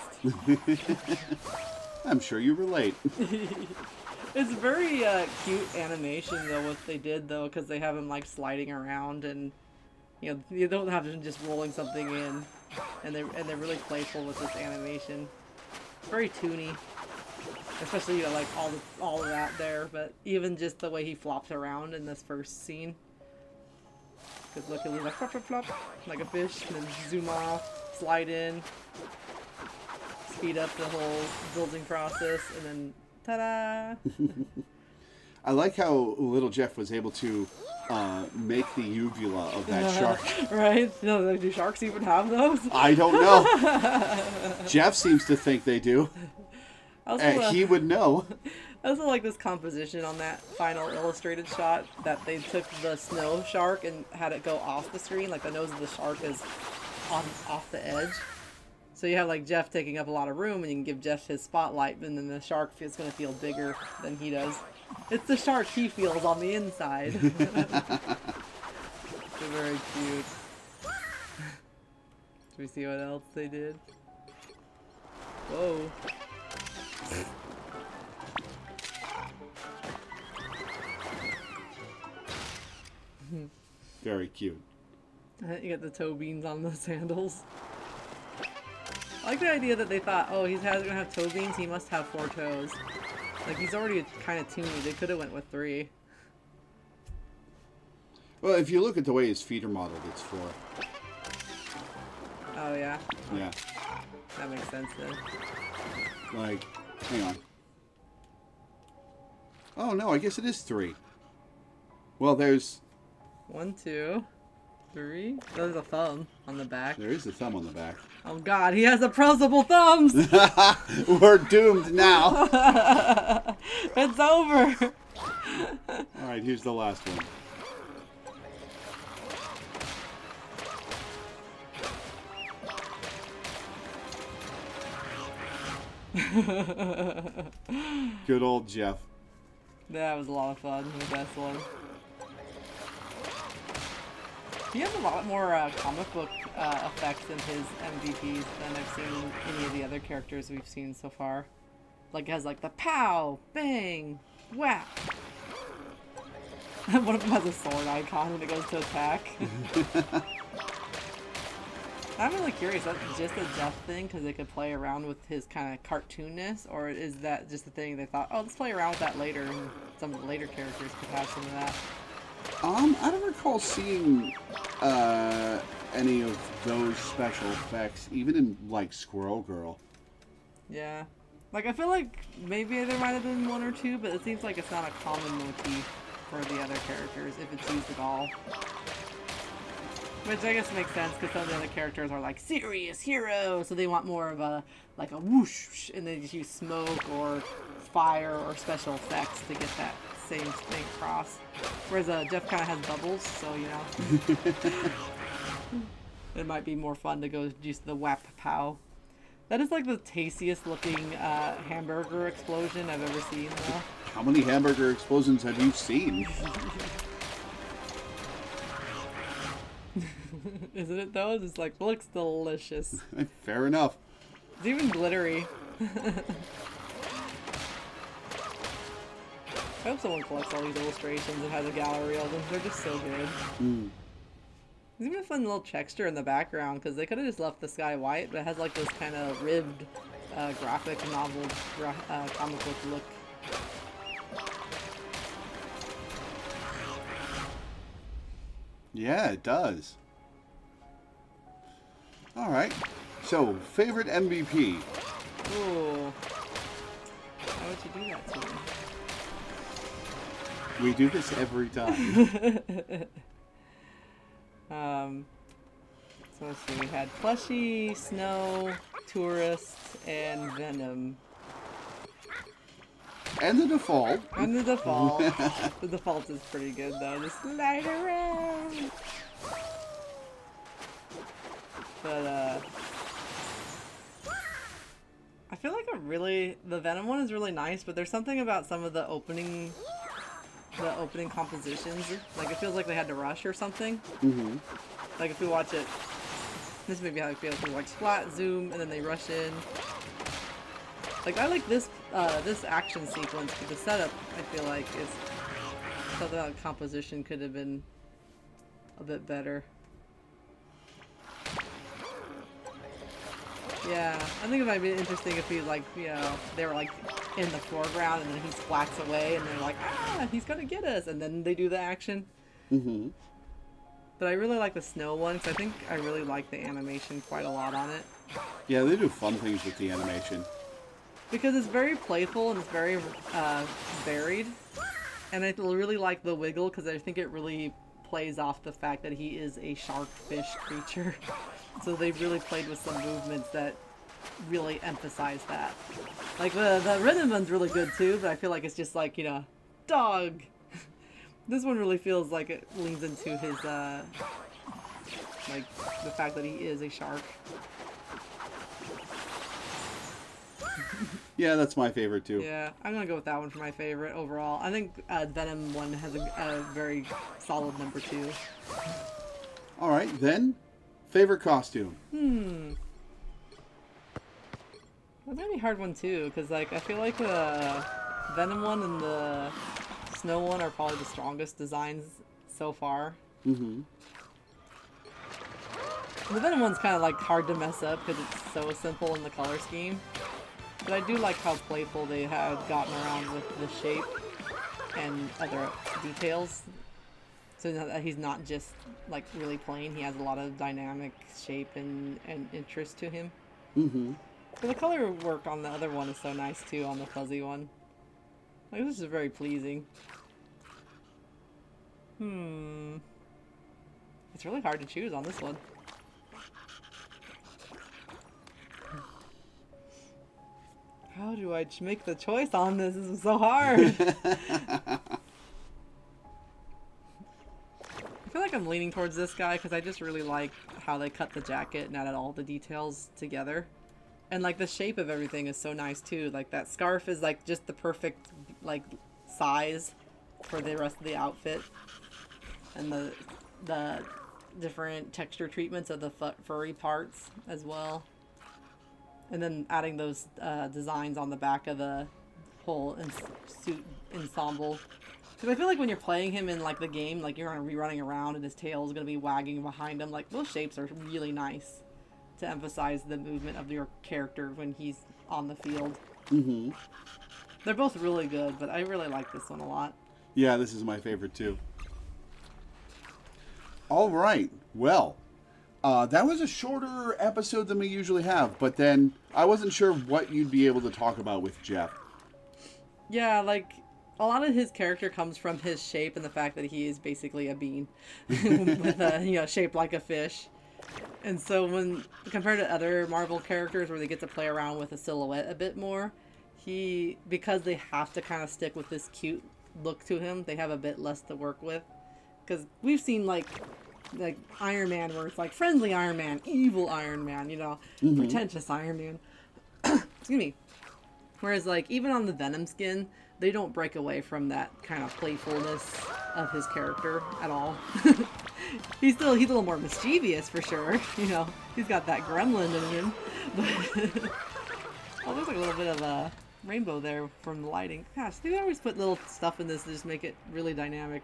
I'm sure you relate. It's very cute animation though, what they did though, because they have him like sliding around and you know, you don't have him just rolling something in, and they're really playful with this animation. Very toony, especially you know like all of that there, but even just the way he flops around in this first scene. Because look, he'll be like flop flop flop like a fish, and then zoom off, slide in, speed up the whole building process, and then ta-da! I like how little Jeff was able to make the uvula of that shark. Right? No, do sharks even have those? I don't know. Jeff seems to think they do. He would know. I also like this composition on that final illustrated shot, that they took the snow shark and had it go off the screen, like the nose of the shark is off the edge. So you have like Jeff taking up a lot of room, and you can give Jeff his spotlight, and then the shark is going to feel bigger than he does. It's the shark he feels on the inside. They're very cute. Should we see what else they did? Whoa. Very cute. You got the toe beans on the sandals. I like the idea that they thought, oh, he's gonna have toe beans, he must have 4 toes. Like, he's already kind of toony. They could have went with 3. Well, if you look at the way his feet are modeled, it's 4. Oh, yeah? Yeah. That makes sense then. Like, hang on. Oh, no, I guess it is 3. Well, there's... 1, 2, 3. There's a thumb on the back. There is a thumb on the back. Oh god, he has opposable thumbs! We're doomed now. It's over! Alright, here's the last one. Good old Jeff. That was a lot of fun. The best one. He has a lot more comic book effects in his MVPs than I've seen in any of the other characters we've seen so far. Like, it has like the pow, bang, whack. One of them has a sword icon when it goes to attack. I'm really curious, that's just a Jeff thing because they could play around with his kind of cartoonness, or is that just a thing they thought, oh, let's play around with that later, and some of the later characters could have some of that? I don't recall seeing any of those special effects, even in like Squirrel Girl. Yeah. Like, I feel like maybe there might have been one or two, but it seems like it's not a common motif for the other characters, if it's used at all. Which I guess makes sense, because some of the other characters are like serious heroes, so they want more of a, like a whoosh, and they just use smoke or fire or special effects to get that same thing across. Whereas Jeff kind of has bubbles, so you know. It might be more fun to go use the whap pow. That is like the tastiest looking hamburger explosion I've ever seen, though. How many hamburger explosions have you seen? Isn't it though? It's like, looks delicious. Fair enough. It's even glittery. I hope someone collects all these illustrations and has a gallery of them. They're just so good. There's even a fun little texture in the background, because they could have just left the sky white, but it has like this kind of ribbed graphic novel comic book look. Yeah, it does. Alright. So, favorite MVP? Ooh. Why would you do that to me? We do this every time. So let's see, we had Plushie, Snow, Tourist, and Venom. And the default. And the default. The default is pretty good though. Just slide around. But I feel like the Venom one is really nice, but there's something about some of the opening compositions. Like, it feels like they had to rush or something. Mm-hmm. Like, if we watch it, this may be how it feels. We like splat, zoom, and then they rush in. Like, I like this action sequence, but the setup, I feel like, is something about composition could have been a bit better. Yeah, I think it might be interesting if he, like, you know, they were like in the foreground and then he splats away and they're like, ah, he's gonna get us, and then they do the action. Mm-hmm. But I really like the Snow one, because I think I really like the animation quite a lot on it. Yeah, they do fun things with the animation. Because it's very playful and it's very varied. And I really like the wiggle, because I think it really plays off the fact that he is a shark-fish creature. So they've really played with some movements that really emphasize that. Like, the rhythm one's really good too, but I feel like it's just like, you know, dog! This one really feels like it leans into his, like, the fact that he is a shark. Yeah, that's my favorite too. Yeah, I'm gonna go with that one for my favorite overall. I think Venom one has a very solid number 2. Alright, then, favorite costume? That's gonna be a hard one too, because like I feel like the Venom one and the Snow one are probably the strongest designs so far. Mm-hmm. The Venom one's kind of like hard to mess up because it's so simple in the color scheme. But I do like how playful they have gotten around with the shape and other details. So that he's not just like really plain, he has a lot of dynamic shape and interest to him. Mm-hmm. But the color work on the other one is so nice too, on the fuzzy one. Like, this is very pleasing. It's really hard to choose on this one. How do I make the choice on this? This is so hard. I feel like I'm leaning towards this guy because I just really like how they cut the jacket and added all the details together. And like the shape of everything is so nice too. Like that scarf is like just the perfect like size for the rest of the outfit, and the different texture treatments of the furry parts as well. And then adding those designs on the back of the whole suit ensemble. Because I feel like when you're playing him in like the game, like you're gonna be running around and his tail is gonna be wagging behind him. Like those shapes are really nice to emphasize the movement of your character when he's on the field. Mm-hmm. They're both really good, but I really like this one a lot. Yeah, this is my favorite too. All right. Well, that was a shorter episode than we usually have, but then I wasn't sure what you'd be able to talk about with Jeff. Yeah, like a lot of his character comes from his shape and the fact that he is basically a bean with a shaped like a fish. And so when compared to other Marvel characters where they get to play around with a silhouette a bit more, because they have to kind of stick with this cute look to him, they have a bit less to work with. Because we've seen like Iron Man where it's like friendly Iron Man, evil Iron Man, pretentious Iron Man. Excuse me. Whereas like even on the Venom skin, they don't break away from that kind of playfulness of his character at all. He's a little more mischievous for sure. He's got that gremlin in him. But oh, there's like a little bit of a rainbow there from the lighting. Gosh, they always put little stuff in this to just make it really dynamic.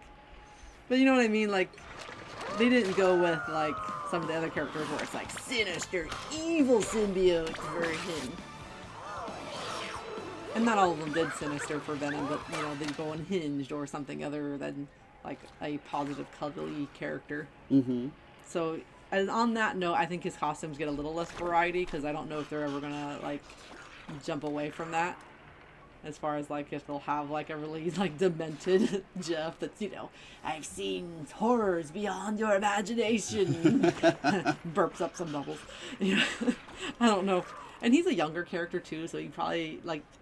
But you know what I mean? Like, they didn't go with like some of the other characters where it's like sinister, evil symbiote for him. And not all of them did sinister for Venom, but they go unhinged or something other than like a positive, cuddly character. Mm-hmm. So, and on that note, I think his costumes get a little less variety because I don't know if they're ever gonna like jump away from that. As far as like if they'll have like a really like demented Jeff that's I've seen horrors beyond your imagination, burps up some bubbles. I don't know. And he's a younger character too, so he probably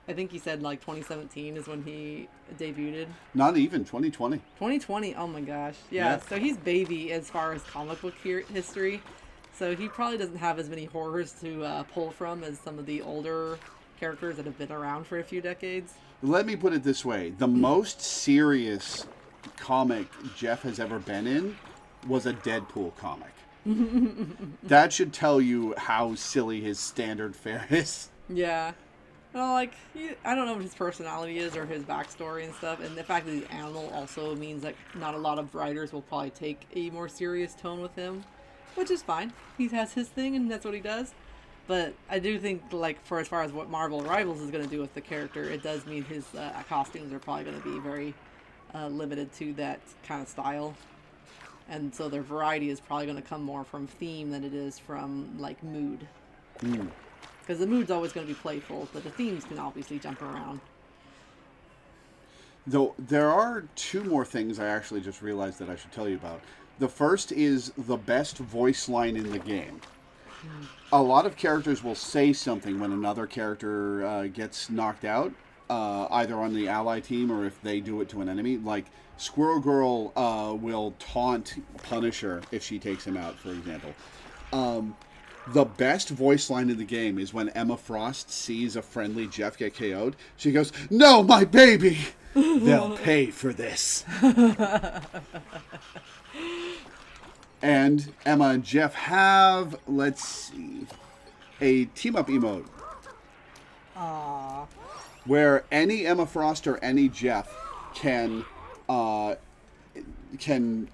I think he said like 2017 is when he debuted. Not even 2020. 2020. Oh my gosh. Yeah. So he's baby as far as comic book history. So he probably doesn't have as many horrors to pull from as some of the older characters that have been around for a few decades. Let me put it this way. The most serious comic Jeff has ever been in was a Deadpool comic. That should tell you how silly his standard fare is. Yeah. Well, I don't know what his personality is or his backstory and stuff. And the fact that he's an animal also means that not a lot of writers will probably take a more serious tone with him, which is fine. He has his thing and that's what he does. But I do think, for as far as what Marvel Rivals is going to do with the character, it does mean his costumes are probably going to be very limited to that kind of style. And so their variety is probably going to come more from theme than it is from, mood. Because the mood's always going to be playful, but the themes can obviously jump around. Though there are two more things I actually just realized that I should tell you about. The first is the best voice line in the game. A lot of characters will say something when another character gets knocked out, either on the ally team or if they do it to an enemy. Like, Squirrel Girl will taunt Punisher if she takes him out, for example. The best voice line in the game is when Emma Frost sees a friendly Jeff get KO'd. She goes, "No, my baby! They'll pay for this." And Emma and Jeff have, let's see, a team-up emote. Aww. Where any Emma Frost or any Jeff can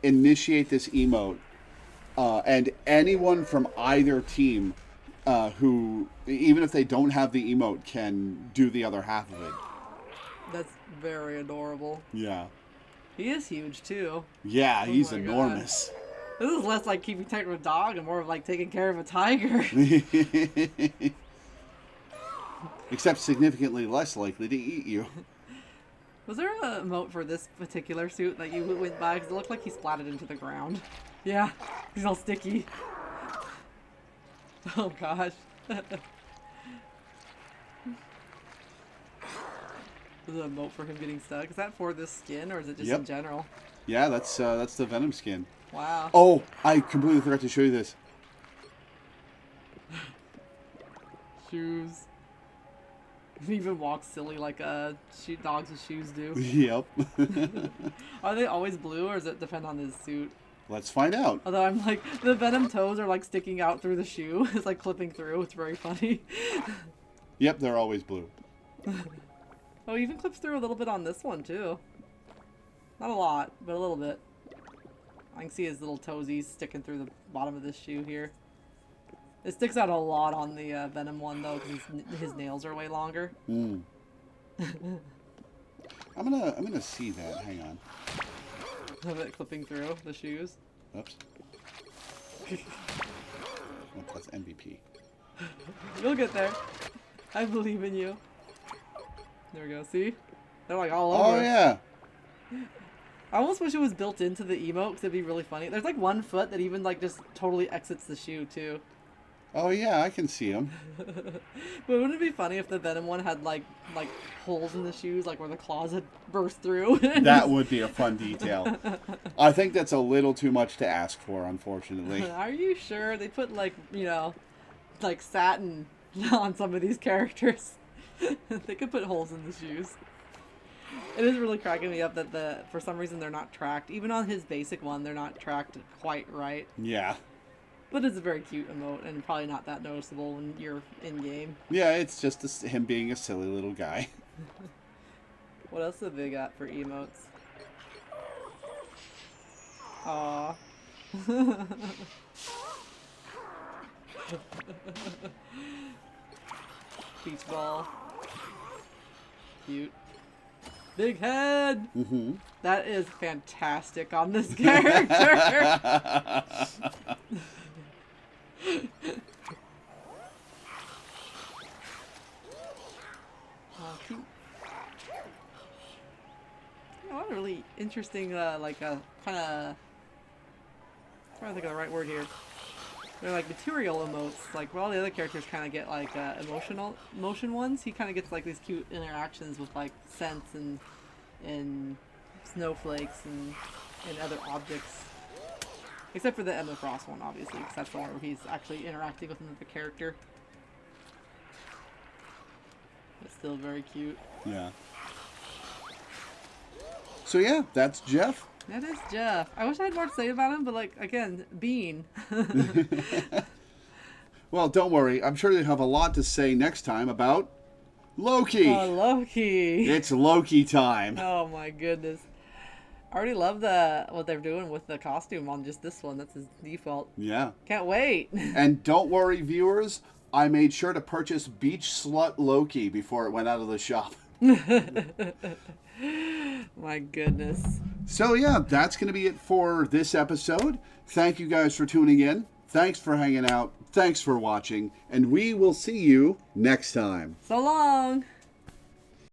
initiate this emote. And anyone from either team who, even if they don't have the emote, can do the other half of it. That's very adorable. Yeah. He is huge, too. Yeah, he's enormous. God. This is less like keeping tight with a dog and more of like taking care of a tiger. Except significantly less likely to eat you. Was there a emote for this particular suit that you went by? Because it looked like he splatted into the ground. Yeah, he's all sticky. Oh gosh. There's an emote for him getting stuck. Is that for this skin or is it just in general? Yeah, that's the Venom skin. Wow. Oh, I completely forgot to show you this. shoes. He even walks silly like dogs with shoes do. Yep. Are they always blue, or does it depend on his suit? Let's find out. Although I'm like, the venom toes are like sticking out through the shoe. It's like clipping through. It's very funny. Yep, they're always blue. Oh, he even clips through a little bit on this one too. Not a lot, but a little bit. I can see his little toesies sticking through the bottom of this shoe here. It sticks out a lot on the Venom one though, because his nails are way longer. Mm. I'm gonna see that. Hang on. Of it clipping through the shoes. Oops. Oh, that's MVP. You'll get there. I believe in you. There we go. See? They're like all over. Oh yeah. I almost wish it was built into the emote because it'd be really funny. There's like one foot that even like just totally exits the shoe too. Oh yeah, I can see them. But wouldn't it be funny if the Venom one had like holes in the shoes, like where the claws had burst through? That would be a fun detail. I think that's a little too much to ask for, unfortunately. Are you sure? They put like, you know, like satin on some of these characters. They could put holes in the shoes. It is really cracking me up that for some reason they're not tracked. Even on his basic one, they're not tracked quite right. Yeah. But it's a very cute emote and probably not that noticeable when you're in game. Yeah, it's just him being a silly little guy. What else have they got for emotes? Aww. Beach ball. Cute. Big head! Mm-hmm. That is fantastic on this character! Oh, cute. What a really interesting, like, kind of... trying to think of the right word here. They're like material emotes. Like, well, all the other characters kind of get like emotion ones. He kind of gets like these cute interactions with like scents and snowflakes and other objects. Except for the Emma Frost one, obviously, because that's the one where he's actually interacting with another character. It's still very cute. Yeah. So yeah, that's Jeff. That is Jeff. I wish I had more to say about him, but like, again, Bean. Well, don't worry. I'm sure you'll have a lot to say next time about Loki. Oh, Loki. It's Loki time. Oh my goodness. I already love what they're doing with the costume on just this one. That's his default. Yeah. Can't wait. And don't worry, viewers. I made sure to purchase Beach Slut Loki before it went out of the shop. My goodness. So yeah, that's going to be it for this episode. Thank you guys for tuning in. Thanks for hanging out. Thanks for watching. And we will see you next time. So long.